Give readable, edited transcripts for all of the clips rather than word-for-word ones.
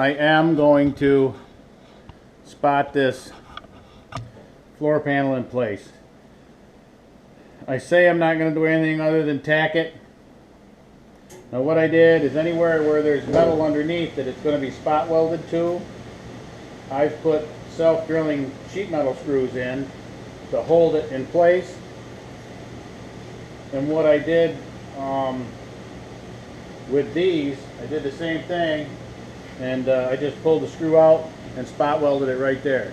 I am going to spot this floor panel in place. I say I'm not going to do anything other than tack it. Now what I did is anywhere where there's metal underneath that it's going to be spot welded to, I've put self-drilling sheet metal screws in to hold it in place. And what I did with these, I did the same thing, and I just pulled the screw out and spot welded it right there.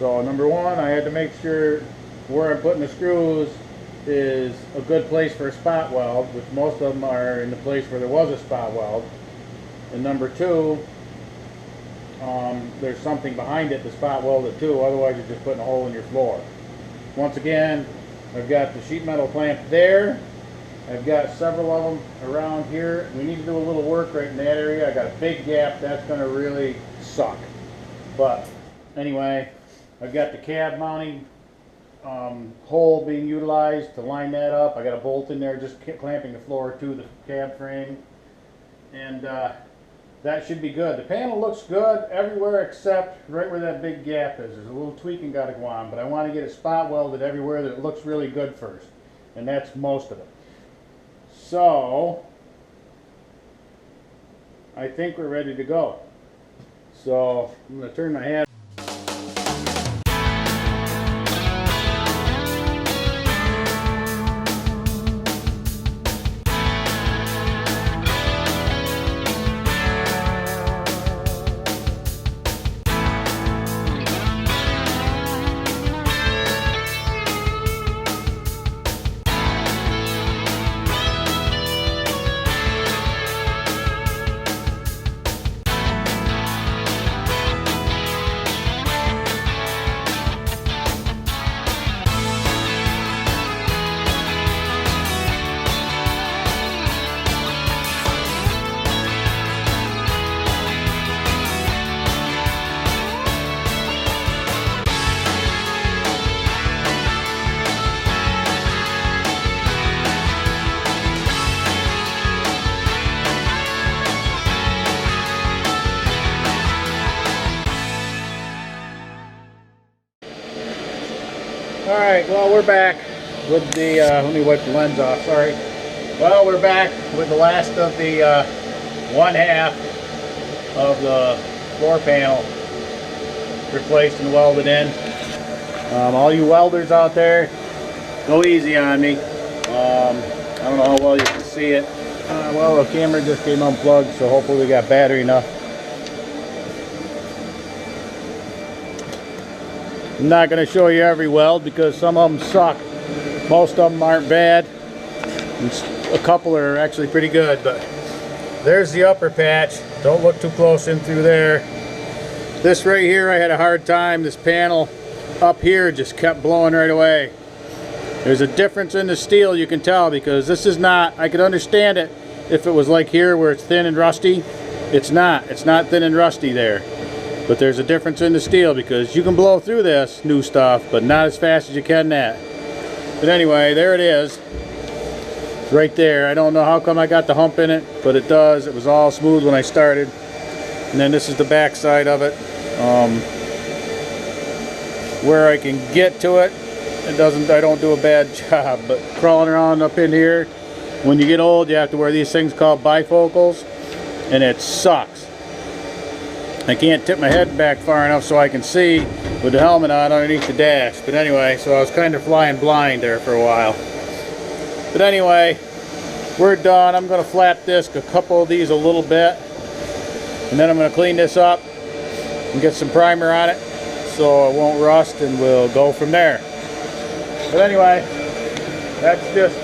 So number one, I had to make sure where I'm putting the screws is a good place for a spot weld, which most of them are in the place where there was a spot weld. And number two, there's something behind it to spot weld it too, otherwise you're just putting a hole in your floor. Once again, I've got the sheet metal clamp there. I've got several of them around here. We need to do a little work right in that area. I got a big gap that's going to really suck. But anyway, I've got the cab mounting hole being utilized to line that up. I got a bolt in there just clamping the floor to the cab frame, and that should be good. The panel looks good everywhere except right where that big gap is. There's a little tweaking got to go on, but I want to get it spot welded everywhere that it looks really good first, and that's most of it. So I think we're ready to go. So I'm going to turn my head. Alright, well, we're back with the, let me wipe the lens off, sorry. Well, we're back with the last of the one half of the floor panel replaced and welded in. All you welders out there, go easy on me. I don't know how well you can see it. Well, the camera just came unplugged, so hopefully we got battery enough. I'm not going to show you every weld because some of them suck. Most of them aren't bad. A couple are actually pretty good, but there's the upper patch. Don't look too close in through there. This right here I had a hard time. This panel up here just kept blowing right away. There's a difference in the steel, you can tell, because this is not, I could understand it if it was like here where it's thin and rusty. It's not thin and rusty there. But there's a difference in the steel because you can blow through this new stuff, but not as fast as you can that. But anyway, there it is. Right there. I don't know how come I got the hump in it, but it does. It was all smooth when I started. And then this is the back side of it. Where I can get to it, I don't do a bad job. But crawling around up in here, when you get old, you have to wear these things called bifocals, and it sucks. I can't tip my head back far enough so I can see with the helmet on underneath the dash. But anyway, so I was kind of flying blind there for a while. But anyway, we're done. I'm going to flap disc a couple of these a little bit. And then I'm going to clean this up and get some primer on it so it won't rust, and we'll go from there. But anyway, that's just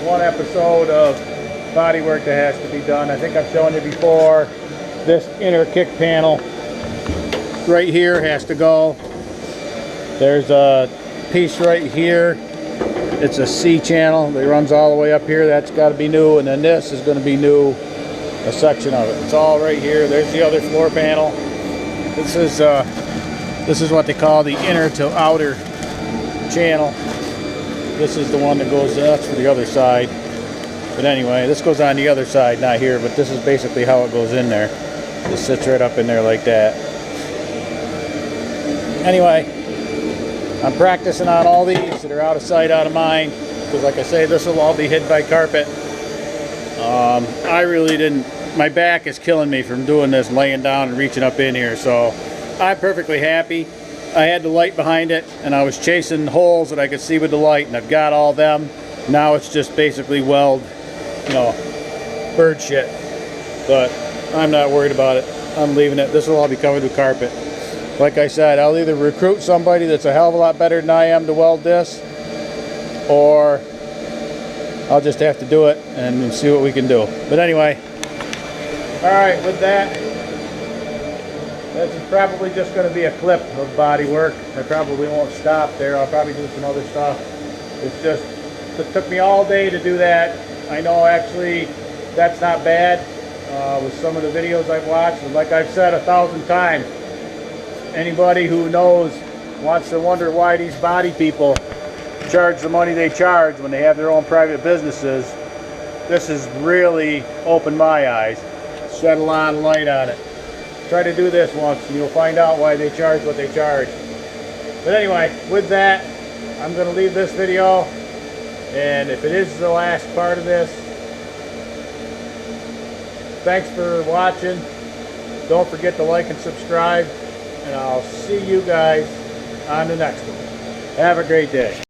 one episode of bodywork that has to be done. I think I've shown you before. This inner kick panel right here has to go. There's a piece right here. It's a C channel that runs all the way up here. That's got to be new. And then this is going to be new, a section of it. It's all right here. There's the other floor panel. This is what they call the inner to outer channel. This is the one that goes, that's for the other side. But anyway, this goes on the other side, not here, but this is basically how it goes in there. Just sits right up in there like that. Anyway, I'm practicing on all these that are out of sight, out of mind, because like I say, this will all be hid by carpet. I really didn't, my back is killing me from doing this, laying down and reaching up in here, so I'm perfectly happy. I had the light behind it, and I was chasing holes that I could see with the light, and I've got all them. Now it's just basically weld, you know, bird shit. But I'm not worried about it. I'm leaving it. This will all be covered with carpet. Like I said, I'll either recruit somebody that's a hell of a lot better than I am to weld this, or I'll just have to do it and see what we can do. But anyway, alright, with that, this is probably just going to be a clip of bodywork. I probably won't stop there. I'll probably do some other stuff. It's just, it took me all day to do that. I know actually that's not bad with some of the videos I've watched. And like I've said 1,000 times, anybody who knows wants to wonder why these body people charge the money they charge when they have their own private businesses. This has really opened my eyes, shed a lot of light on it. Try to do this once and you'll find out why they charge what they charge. But anyway, with that, I'm going to leave this video, and if it is the last part of this, thanks for watching. Don't forget to like and subscribe, and I'll see you guys on the next one. Have a great day.